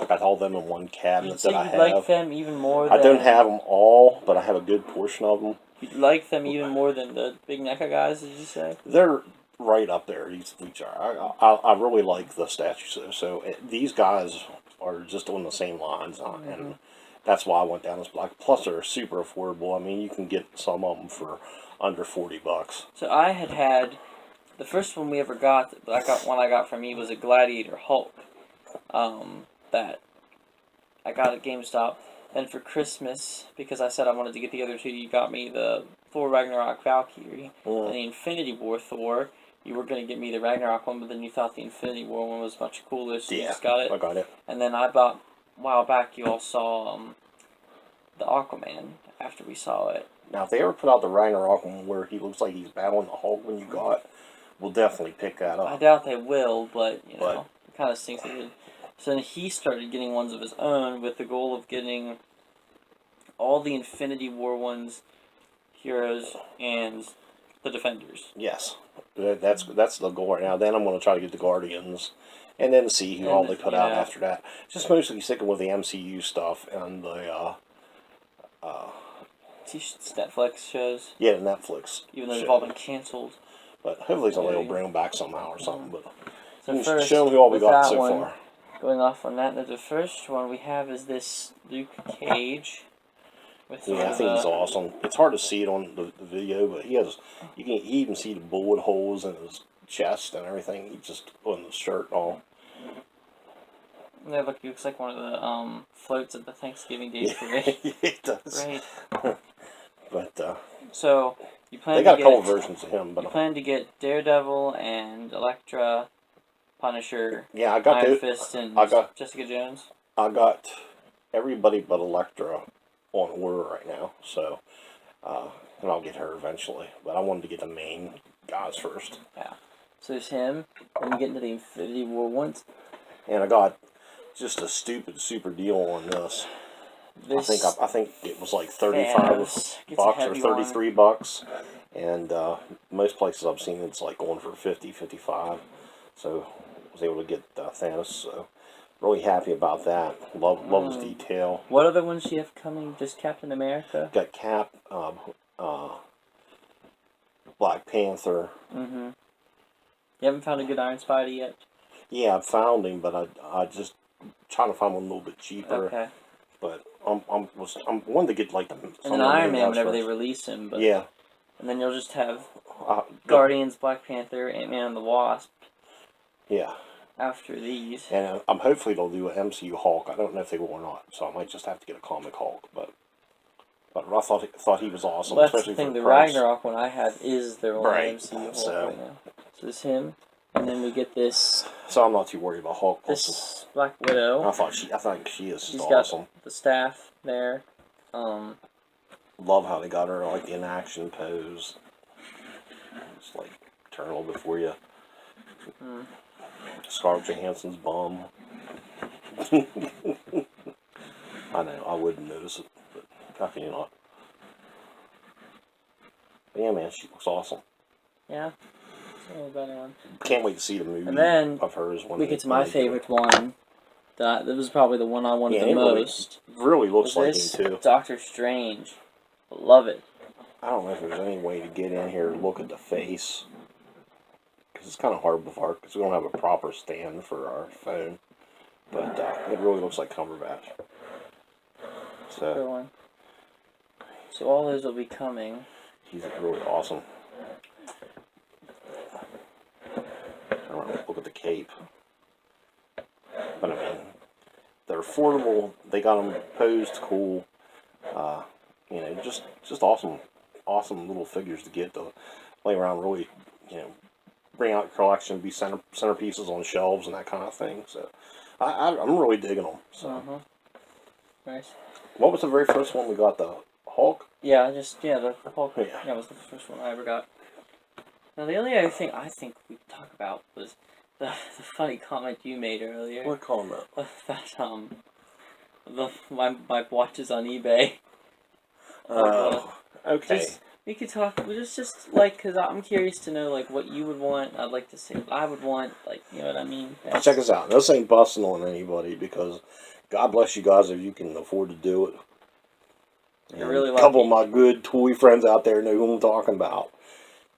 got all them in one cabinet that I have. Like them even more. I don't have them all, but I have a good portion of them. You'd like them even more than the big NECA guys, did you say? They're right up there. I really like the statues though. So these guys are just on the same lines, and that's why I went down this black. Plus, they're super affordable. I mean, you can get some of them for under $40. So I had the first one we ever got. I got from me was a Gladiator Hulk. That I got at GameStop. Then for Christmas, because I said I wanted to get the other 2, you got me the Thor Ragnarok Valkyrie and the Infinity War Thor. You were going to get me the Ragnarok one, but then you thought the Infinity War one was much cooler, so you just got it. I got it. And then I bought, a while back, you all saw the Aquaman after we saw it. Now, if they ever put out the Ragnarok one where he looks like he's battling the Hulk when you got, we'll definitely pick that up. I doubt they will, but, you know, it kind of stinks. So then he started getting ones of his own with the goal of getting all the Infinity War ones, heroes, and the Defenders. Yes, that's the goal right now. Then I'm going to try to get the Guardians, and then see who all they put out after that. Just mostly sticking with the MCU stuff and the Netflix shows. Yeah, the Netflix. Even though they've all been canceled. But hopefully somebody will bring them back somehow or something. But so first, show them who all we got so far. Going off on that, the first one we have is this Luke Cage. Yeah, I think he's awesome. It's hard to see it on the video, but he even see the bullet holes in his chest and everything. He just on the shirt and all. Yeah, look, he looks like one of the floats at the Thanksgiving Day parade. Yeah, it does. Right. But so you plan? They got a couple versions of him, but you plan to get Daredevil and Elektra, Punisher. Yeah, I got Iron Fist and Jessica Jones. I got everybody but Elektra on order right now, so and I'll get her eventually. But I wanted to get the main guys first. Yeah. So there's him, and you get into the Infinity War ones. And I got just a stupid super deal on this. I think it was like $35 or $33, and most places I've seen it's like going for $50, $55. So I was able to get Thanos. So really happy about that. Love his detail. What other ones do you have coming? Just Captain America? Got Cap, Black Panther. Mm-hmm. You haven't found a good Iron Spidey yet? Yeah, I found him, but I just trying to find one a little bit cheaper. Okay. But I'm wanting to get like the. And then Iron Man whenever they release him. But, yeah. And then you'll just have Guardians, Black Panther, Ant-Man and the Wasp. Yeah. After these. And I'm hopefully they'll do an MCU Hulk. I don't know if they will or not, so I might just have to get a comic Hulk. But I thought he was awesome. Well, that's the thing. The Ragnarok one I have is their own MCU Hulk right now. So it's him, and then we get this. So I'm not too worried about Hulk. This Black Widow. I think she is just awesome. Got the staff there. Love how they got her like in action pose. Just like turn a little bit for you. Scarlett Johansson's bum. I know, I wouldn't notice it, but how can you not? But yeah, man, she looks awesome. Yeah. On. Can't wait to see the movie and then of hers. When we get to my favorite one. That was probably the one I wanted the most. Really looks like him too. Doctor Strange. Love it. I don't know if there's any way to get in here and look at the face. Because it's kind of hard because we don't have a proper stand for our phone. But it really looks like Cumberbatch. Good one. So all those will be coming. He's really awesome. Look at the cape. But I mean, they're affordable. They got them posed cool. Just awesome little figures to get to play around. Really, bring out your collection, be centerpieces on shelves and that kind of thing. So, I'm really digging them. So, nice. What was the very first one we got? The Hulk? Yeah, the Hulk. Yeah, that was the first one I ever got. Now the only other thing I think we could talk about was the funny comment you made earlier. What comment? That my watch is on eBay. Okay. We could talk. Just like, because I'm curious to know like what you would want. I'd like to say what I would want. Like, you know what I mean? Check us out. This ain't busting on anybody because God bless you guys if you can afford to do it. And really a couple of my good toy friends out there know who I'm talking about.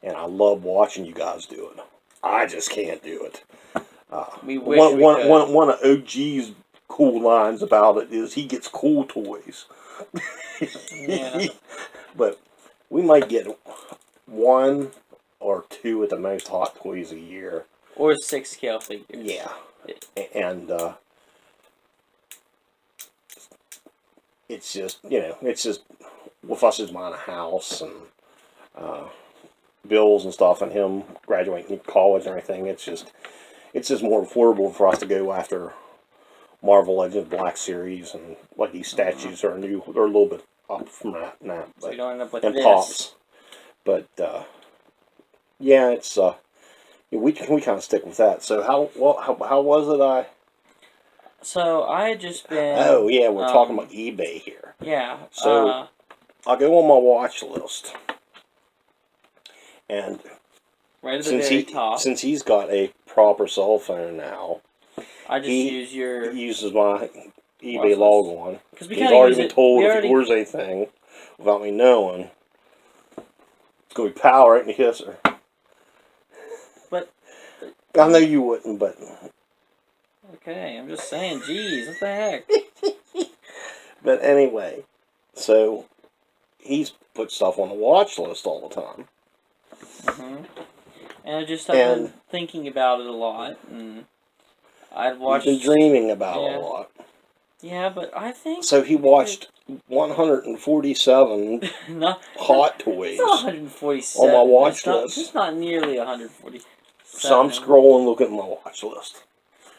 And I love watching you guys do it. I just can't do it. We wish we could. One of OG's cool lines about it is he gets cool toys. Yeah. But we might get 1 or 2 at the most Hot Toys a year. Or 6 scale figures. Yeah. And it's just, with us just buying a house and bills and stuff and him graduating college and everything, it's just more affordable for us to go after Marvel Legends Black Series and like these statues are they're a little bit up from that now. So you don't end up with and this. pops. But yeah, it's we kind of stick with that. So how was it? So I had just been. Oh yeah, we're talking about eBay here. Yeah. So I'll go on my watch list, And Right at the very top. Since he's got a proper cell phone now, I just use your... He uses my eBay lossless. log on. Because we He's kind of already use been it... told if he orders anything without me knowing, it's going to be power right in the kisser. But... I know you wouldn't, but... Okay, I'm just saying, geez, what the heck? But anyway, so he's put stuff on the watch list all the time. Mm-hmm. And I just have been thinking about it a lot, and I've watched... He's been dreaming about it a lot. Yeah, but I think... So he watched 147 Hot Toys. It's not 147. On my watch list. It's not nearly 147. So I'm scrolling, looking at my watch list.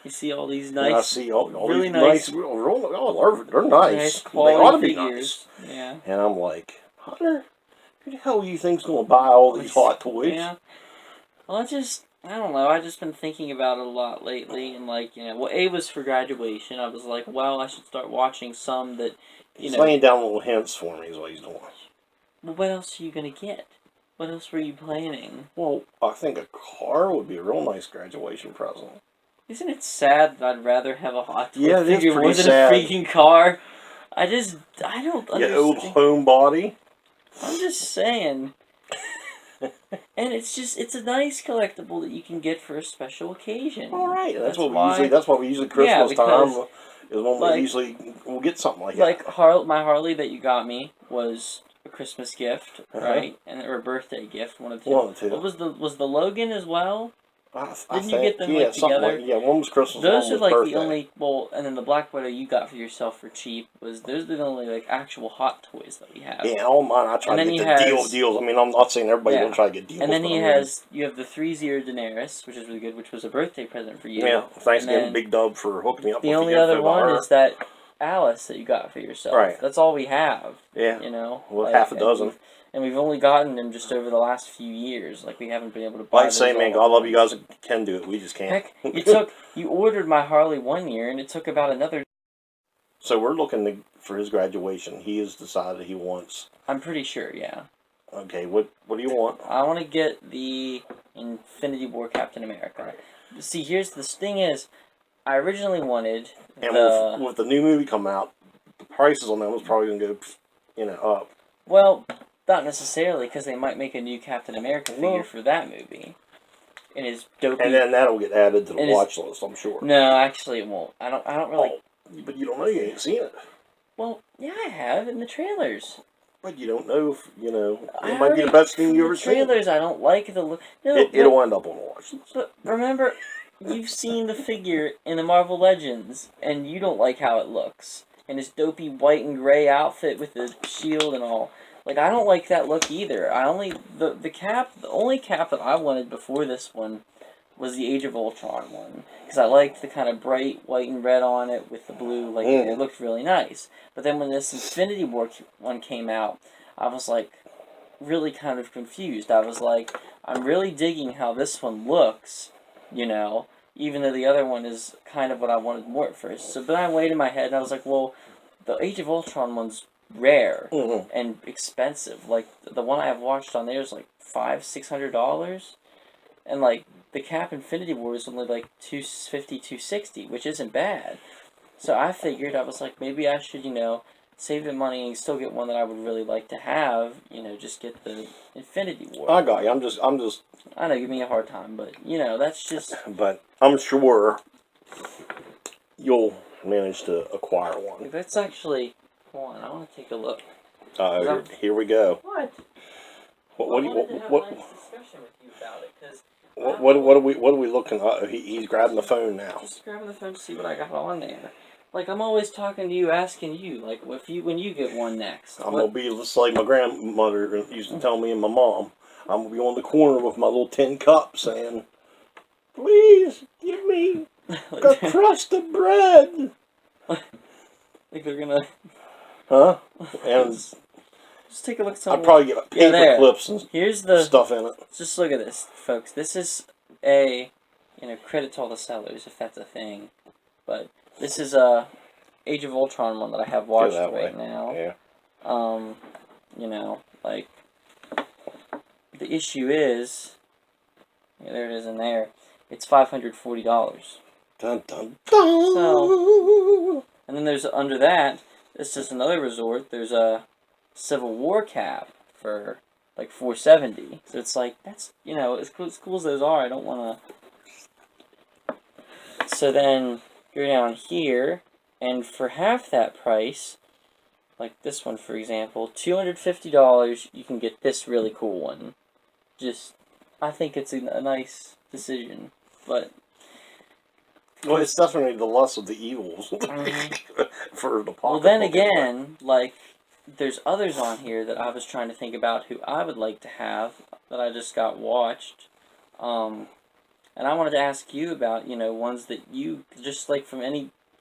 You see all these nice... And I see all really these nice... they're nice. Nice They quality ought to be figures. nice. Yeah. And I'm like, Hunter, who the hell you think's going to buy all these Hot Toys? Yeah. Well, I don't know. I've just been thinking about it a lot lately, and like, well, A was for graduation. I was like, well, I should start watching some that, He's laying down little hints for me is what he's doing. Well, what else are you going to get? What else were you planning? Well, I think a car would be a real nice graduation present. Isn't it sad that I'd rather have a Hot Toy figure more than a freaking car? I don't understand. Yeah, old homebody. I'm just saying. And it's a nice collectible that you can get for a special occasion. All right, that's what we usually Christmas time is when we'll get something like that. Like my Harley that you got me was a Christmas gift, right? Or a birthday gift, one of the two. One of the two. What was the Logan as well? Didn't you get them together? One was Christmas. Those are like birthday. the only and then the Black Widow you got for yourself for cheap those are the only like actual Hot Toys that we have. Yeah, all mine I try to get the deals. I mean, I'm not saying everybody don't try to get deals. And then you have the 3-0 Daenerys, which is really good, which was a birthday present for you. Yeah, thanks again, Big Dub, for hooking me up. The only other one is that Alice that you got for yourself. Right. That's all we have. Yeah. Well, half a dozen. And we've only gotten them just over the last few years. Like, we haven't been able to buy them. Man, God love you guys that can do it. We just can't. Heck, you ordered my Harley one year, and it took about another... So we're looking for his graduation. He has decided he wants... I'm pretty sure, yeah. Okay, what do you want? I want to get the Infinity War Captain America. See, here's the thing is, I originally wanted with the new movie coming out, the prices on them was probably going to go, up. Well... Not necessarily, because they might make a new Captain America figure for that movie. And his dopey... And then that'll get added to the watch list, I'm sure. No, actually it won't. I don't really... Oh, but you don't know, you ain't seen it. Well, yeah, I have, in the trailers. But you don't know if, it might be the best thing you ever seen. The trailers, I don't like the look. No, it'll end up on the watch list. But remember, you've seen the figure in the Marvel Legends, and you don't like how it looks. And his dopey white and gray outfit with the shield and all. Like, I don't like that look either. The only cap that I wanted before this one was the Age of Ultron one. Because I liked the kind of bright white and red on it with the blue. Like, it looked really nice. But then when this Infinity War one came out, I was, like, really kind of confused. I was like, I'm really digging how this one looks, even though the other one is kind of what I wanted more at first. So, but I weighed in my head, and I was like, well, the Age of Ultron one's rare and expensive. Like, the one I have watched on there is like $500-$600, and like the Cap Infinity War is only like $250-$260, which isn't bad. So I figured, I was like, maybe I should save the money and still get one that I would really like to have. Just get the Infinity War. I got you. I'm just. I know, give me a hard time, but that's just. But I'm sure you'll manage to acquire one. That's actually. Hold on, I want to take a look. Here we go. What? What do you? Nice discussion with you about it, because. What are we looking at? He's grabbing the phone now. Just grabbing the phone to see what I got on there. Like, I'm always talking to you, asking you, like, when you get one next. I'm gonna be just like my grandmother used to tell me and my mom. I'm gonna be on the corner with my little tin cup saying, "Please give me a crust of bread." Like they're gonna. Huh? And just take a look at I'd probably get paper clips and stuff in it. Just look at this, folks. This is a, credit to all the sellers if that's a thing. But this is a Age of Ultron one that I have watched right now. Yeah. Like the issue is, yeah, there it is in there. It's $540. Dun dun dun. So, and then there's under that. It's just another resort. There's a Civil War cap for like $470. So it's like that's as cool as those are. I don't want to. So then go down here, and for half that price, like this one for example, $250, you can get this really cool one. I think it's a nice decision, but. Well, it's definitely the less of the evils for the pocket. Well, then again, like, there's others on here that I was trying to think about who I would like to have that I just got watched. And I wanted to ask you about, ones that you, just like from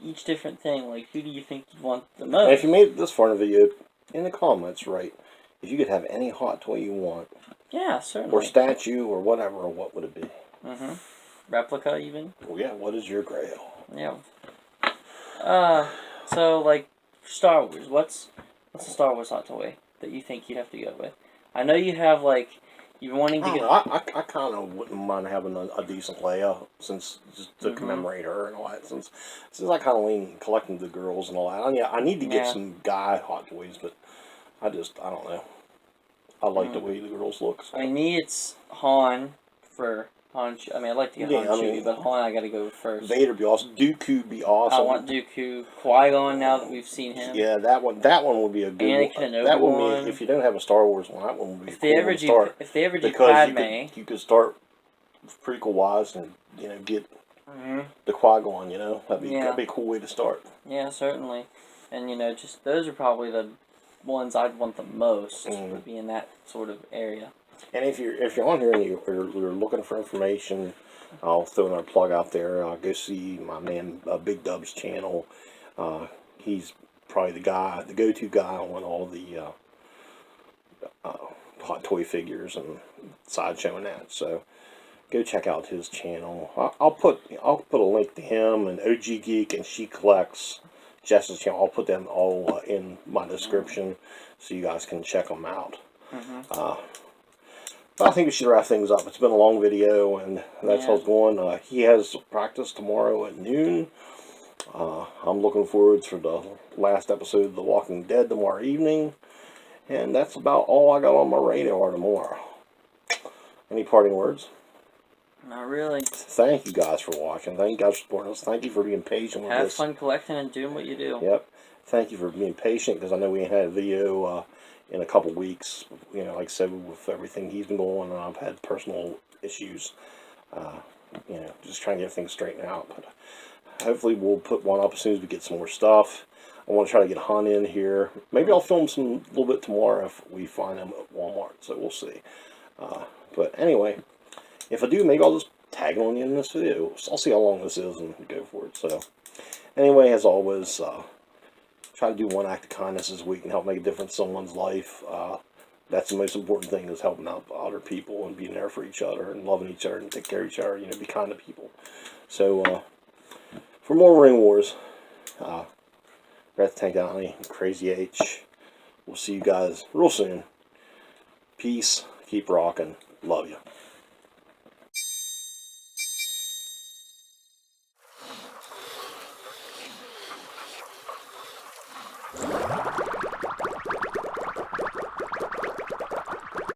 each different thing, like, who do you think you want the most? And if you made it this far in the video, in the comments, write if you could have any hot toy you want. Yeah, certainly. Or statue or whatever, or what would it be? Mm-hmm. Replica, even? Well, yeah, what is your grail? Yeah. So, like, Star Wars, what's a Star Wars hot toy that you think you'd have to go with? I know you have, like, you're wanting to get... I kind of wouldn't mind having a decent Leia, since, just to commemorate her and all that, since I kind of lean collecting the girls and all that. I need to get some guy hot toys, but I don't know. I like the way the girls look. So. I mean, me, it's Han for... Han, I'd like to get Han Chewie, but Han I gotta go first. Vader be awesome. Dooku be awesome. I want Dooku. Qui-Gon now that we've seen him. Yeah, that one would be a good one. That would be, if you don't have a Star Wars one, that one would be cool to start. If they ever do Padme... You could start prequel-wise and, get the Qui-Gon, That'd be a cool way to start. Yeah, certainly. And, just those are probably the ones I'd want the most, would be in that sort of area. And if you're on here and you're looking for information, I'll throw another plug out there. Go see my man Big Dub's channel. He's probably the go-to guy on all the hot toy figures and sideshow and that. So go check out his channel. I'll put a link to him and OG Geek and She Collects Jess's channel. I'll put them all in my description so you guys can check them out. I think we should wrap things up. It's been a long video, and that's how it's going. He has practice tomorrow at noon. I'm looking forward to the last episode of The Walking Dead tomorrow evening. And that's about all I got on my radar tomorrow. Any parting words? Not really. Thank you guys for watching. Thank you guys for supporting us. Thank you for being patient with this. Have fun collecting and doing what you do. Yep. Thank you for being patient, because I know we ain't had a video in a couple weeks, like I said, with everything he's been going on. I've had personal issues, just trying to get things straightened out. But hopefully we'll put one up as soon as we get some more stuff. I want to try to get Han in here. Maybe I'll film some a little bit tomorrow if we find him at Walmart, so we'll see. But anyway, if I do, maybe I'll just tag on you in this video. I'll see how long this is and go for it. So anyway, as always, try to do one act of kindness this week and help make a difference in someone's life. That's the most important thing, is helping out other people and being there for each other and loving each other and take care of each other. Be kind to people. So for more Ring Wars, Wrath Tank Downey, Crazy H. We'll see you guys real soon. Peace. Keep rocking. Love you.